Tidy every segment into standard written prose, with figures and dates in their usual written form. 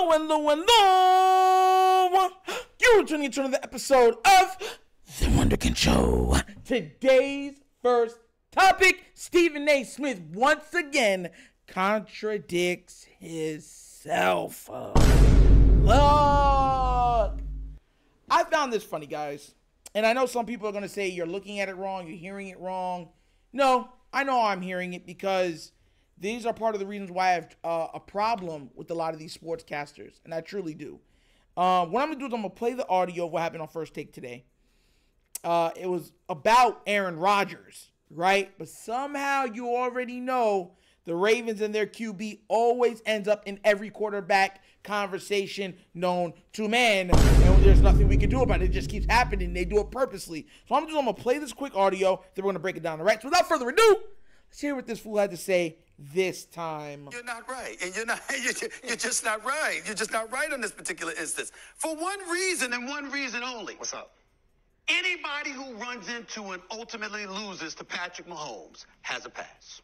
Hello. You're tuning into another episode of The Wunderkind Show. Today's first topic, Stephen A. Smith once again contradicts himself. Look, I found this funny, guys. And I know some people are going to say you're looking at it wrong, you're hearing it wrong. No, I know I'm hearing it because these are part of the reasons why I have a problem with a lot of these sportscasters, and I truly do. What I'm going to do is I'm going to play the audio of what happened on First Take today. It was about Aaron Rodgers, right? But somehow you already know the Ravens and their QB always ends up in every quarterback conversation known to man, and there's nothing we can do about it. It just keeps happening. They do it purposely. So I'm going to play this quick audio, then we're going to break it down. All right, so without further ado, let's hear what this fool had to say this time. You're not right, and you're just not right. You're just not right on this particular instance. For one reason and one reason only. What's up? Anybody who runs into and ultimately loses to Patrick Mahomes has a pass.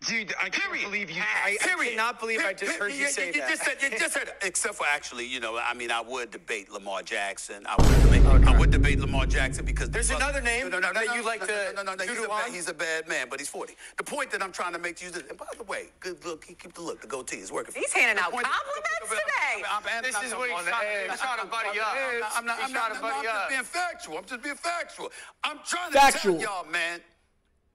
Dude, I can't believe you. I cannot believe I just heard you say that. You just said, except for actually, I would debate Lamar Jackson. I would debate Lamar Jackson because there's another name that you like to. He's a bad man, but he's 40. The point that I'm trying to make to you is this, and by the way, good look, keep the look. The goatee is working. He's handing out compliments today. This is what he's trying to buddy up. I'm just being factual. I'm trying to tell y'all, man.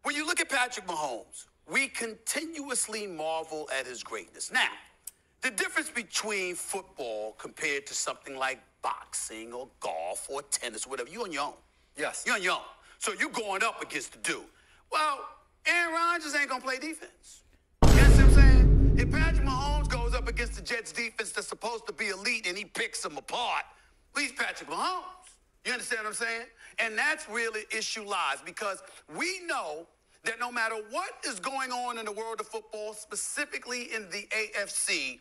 When you look at Patrick Mahomes, we continuously marvel at his greatness. Now, the difference between football compared to something like boxing or golf or tennis or whatever, you're on your own. Yes. You're on your own. So you're going up against the dude. Well, Aaron Rodgers ain't going to play defense. You understand what I'm saying? If Patrick Mahomes goes up against the Jets defense that's supposed to be elite and he picks them apart, well, he's Patrick Mahomes. You understand what I'm saying? And that's really issue lies because we know that no matter what is going on in the world of football, specifically in the AFC,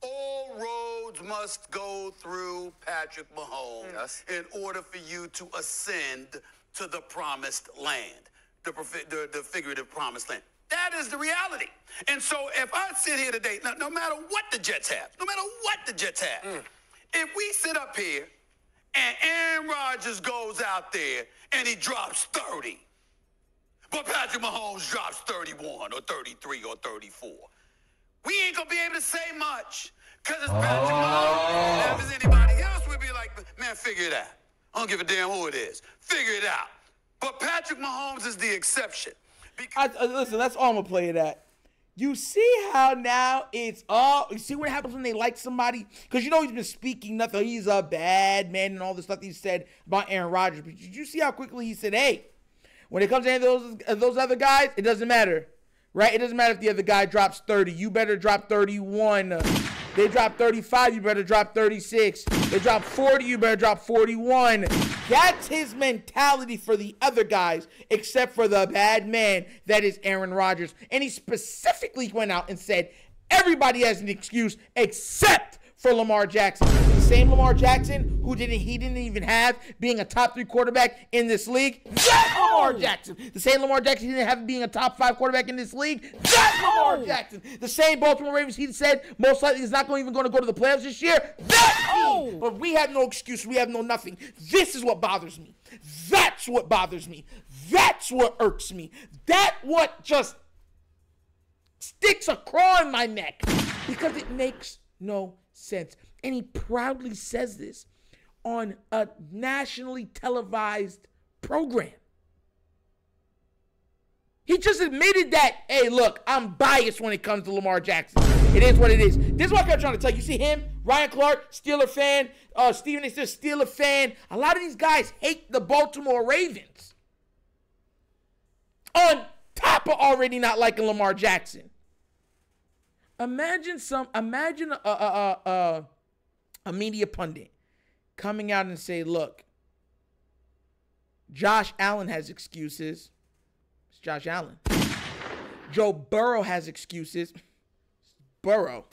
all roads must go through Patrick Mahomes in order for you to ascend to the promised land, the figurative promised land. That is the reality. And so if I sit here today, no matter what the Jets have, if we sit up here and Aaron Rodgers goes out there and he drops 30, but Patrick Mahomes drops 31 or 33 or 34. We ain't going to be able to say much because it's Patrick Mahomes. If it's anybody else, we'd be like, man, figure it out. I don't give a damn who it is. Figure it out. But Patrick Mahomes is the exception. Listen, that's all I'm going to play it at. You see how now it's all, you see what happens when they like somebody? Because you know he's been speaking nothing. He's a bad man and all the stuff he said about Aaron Rodgers. But did you see how quickly he said, hey, when it comes to any of those other guys, it doesn't matter, right? It doesn't matter if the other guy drops 30. You better drop 31. They drop 35. You better drop 36. They drop 40. You better drop 41. That's his mentality for the other guys, except for the bad man that is Aaron Rodgers. And he specifically went out and said everybody has an excuse except for Lamar Jackson. The same Lamar Jackson who he didn't even have being a top 3 quarterback in this league. That's Lamar Jackson. The same Lamar Jackson he didn't have being a top 5 quarterback in this league. That's Lamar Jackson. The same Baltimore Ravens he said most likely is not even going to go to the playoffs this year. That's me. But we have no excuse. We have no nothing. This is what bothers me. That's what bothers me. That's what irks me. That what just sticks a claw in my neck because it makes no sense. And he proudly says this on a nationally televised program. He just admitted that, hey, look, I'm biased when it comes to Lamar Jackson. It is what it is. This is what I'm trying to tell you. You see him, Ryan Clark, Steeler fan, Stephen A. Smith, Steeler fan. A lot of these guys hate the Baltimore Ravens. On top of already not liking Lamar Jackson. Imagine a media pundit coming out and say, look, Josh Allen has excuses. It's Josh Allen. Joe Burrow has excuses. Burrow.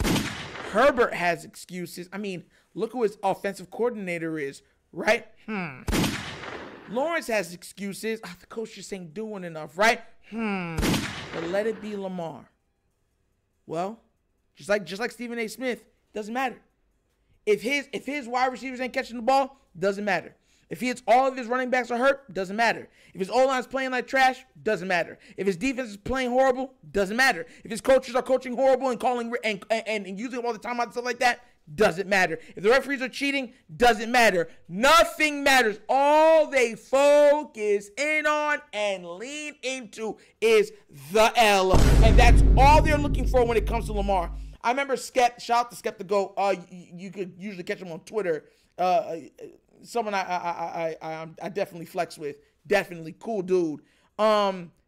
Herbert has excuses. I mean, look who his offensive coordinator is, right? Lawrence has excuses. The coach just ain't doing enough, right? But let it be Lamar. Well, just like Stephen A. Smith, doesn't matter. If his wide receivers ain't catching the ball, doesn't matter. If all of his running backs are hurt, doesn't matter. If his O-line's playing like trash, doesn't matter. If his defense is playing horrible, doesn't matter. If his coaches are coaching horrible and calling and using all the timeouts and stuff like that, doesn't matter. If the referees are cheating, doesn't matter. Nothing matters. All they focus in on and lean into is the L. And that's all they're looking for when it comes to Lamar. I remember shout out to Skeptical. You could usually catch him on Twitter. Someone I definitely flex with. Definitely cool dude.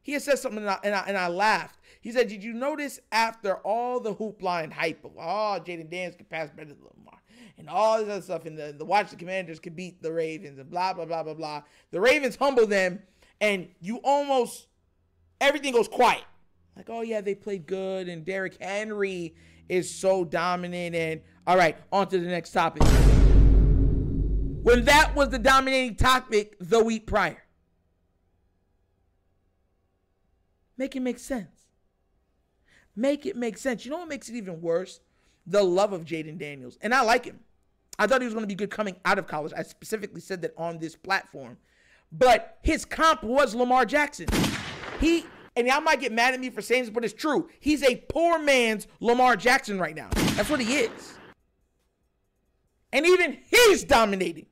He had said something and I laughed. He said, "Did you notice after all the hoopla and hype of Jaden Daniels can pass better than Lamar and all this other stuff, and the Washington Commanders could beat the Ravens and blah blah blah blah blah. The Ravens humble them, and everything goes quiet. Like, oh yeah, they played good, and Derrick Henry is so dominant. And all right, on to the next topic. When that was the dominating topic the week prior. Make it make sense. Make it make sense. You know what makes it even worse? The love of Jaden Daniels. And I like him. I thought he was going to be good coming out of college. I specifically said that on this platform. But his comp was Lamar Jackson. And y'all might get mad at me for saying this, but it's true. He's a poor man's Lamar Jackson right now. That's what he is. And even he's dominating.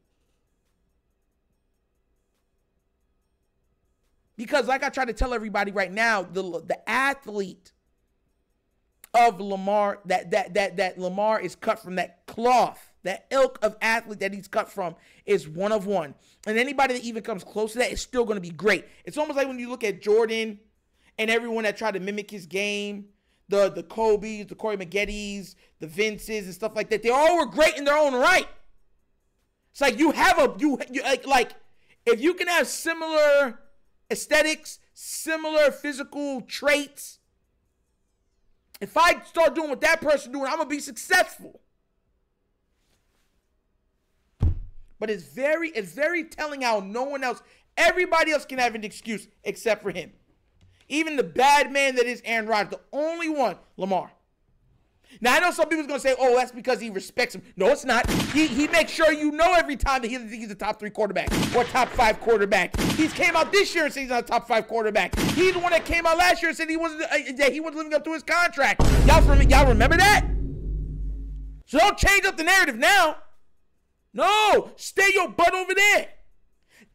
Because like I try to tell everybody right now, the athlete of Lamar, that Lamar is cut from, that cloth, that ilk of athlete that he's cut from is one of one. And anybody that even comes close to that is still going to be great. It's almost like when you look at Jordan and everyone that tried to mimic his game, the Kobe's, the Corey Maggettys, the Vinces and stuff like that. They all were great in their own right. It's like you have like if you can have similar aesthetics, similar physical traits, if I start doing what that person doing, I'm going to be successful. But it's very telling how no one else, everybody else can have an excuse except for him. Even the bad man that is Aaron Rodgers, the only one, Lamar. Now, I know some people's going to say, oh, that's because he respects him. No, it's not. He makes sure you know every time that he's a top 3 quarterback or top 5 quarterback. He's came out this year and said he's not a top 5 quarterback. He's the one that came out last year and said he wasn't living up to his contract. Y'all remember that? So don't change up the narrative now. No, stay your butt over there.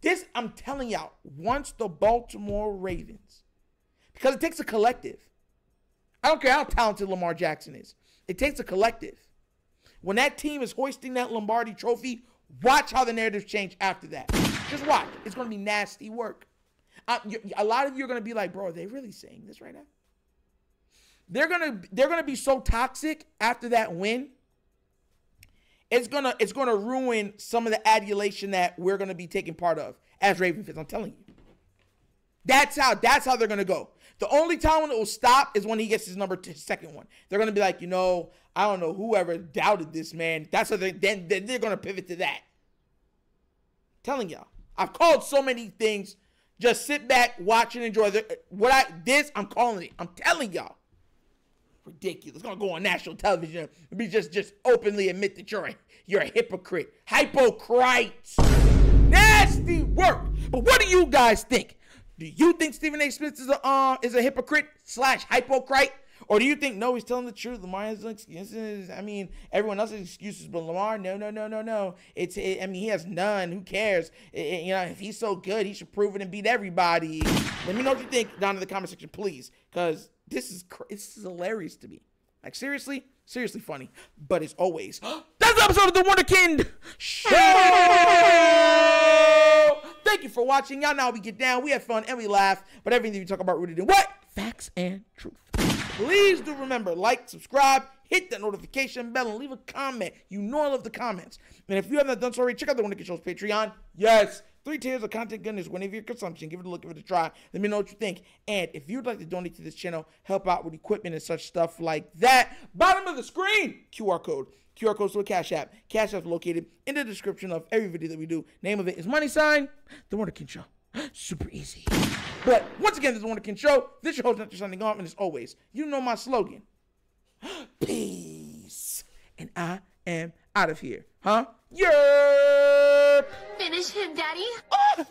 This, I'm telling y'all, once the Baltimore Ravens, because it takes a collective. I don't care how talented Lamar Jackson is. It takes a collective. When that team is hoisting that Lombardi trophy, watch how the narratives change after that. Just watch. It's going to be nasty work. A lot of you are going to be like, bro, are they really saying this right now? They're gonna be so toxic after that win. It's gonna ruin some of the adulation that we're gonna be taking part of as Raven fans. I'm telling you. That's how they're gonna go. The only time when it will stop is when he gets his second one. They're gonna be like, I don't know, whoever doubted this man. That's how then they're gonna pivot to that. I'm telling y'all, I've called so many things. Just sit back, watch, and enjoy. I'm calling it. I'm telling y'all. Ridiculous. It's gonna go on national television and be just openly admit that you're a hypocrite. Hypocrite. Nasty work. But what do you guys think? Do you think Stephen A. Smith is a hypocrite / hypocrite? Or do you think, no, he's telling the truth? Lamar has excuses. I mean, everyone else has excuses, but Lamar, no. He has none. Who cares? If he's so good, he should prove it and beat everybody. Let me know what you think down in the comment section, please. Because this is hilarious to me. Like, seriously funny. But as always, that's the episode of The Wunderkind Show. Thank you for watching. Y'all know we get down, we have fun, and we laugh. But everything we talk about rooted in what? Facts and truth. Please do remember, like, subscribe, hit that notification bell, and leave a comment. You know I love the comments. And if you haven't done so already, check out The Wunderkind Show's Patreon. Yes, 3 tiers of content goodness whenever your consumption. Give it a look, give it a try. Let me know what you think. And if you'd like to donate to this channel, help out with equipment and such stuff like that, bottom of the screen, QR code. QR codes to a Cash App. Cash App is located in the description of every video that we do. Name of it is $, The Wunderkind Show. Super easy. But once again, this is The Wunderkind Show. This is your host, Dr. Signing off, and as always, you know my slogan. Peace. And I am out of here, huh? Yeah. Finish him, Daddy. Oh.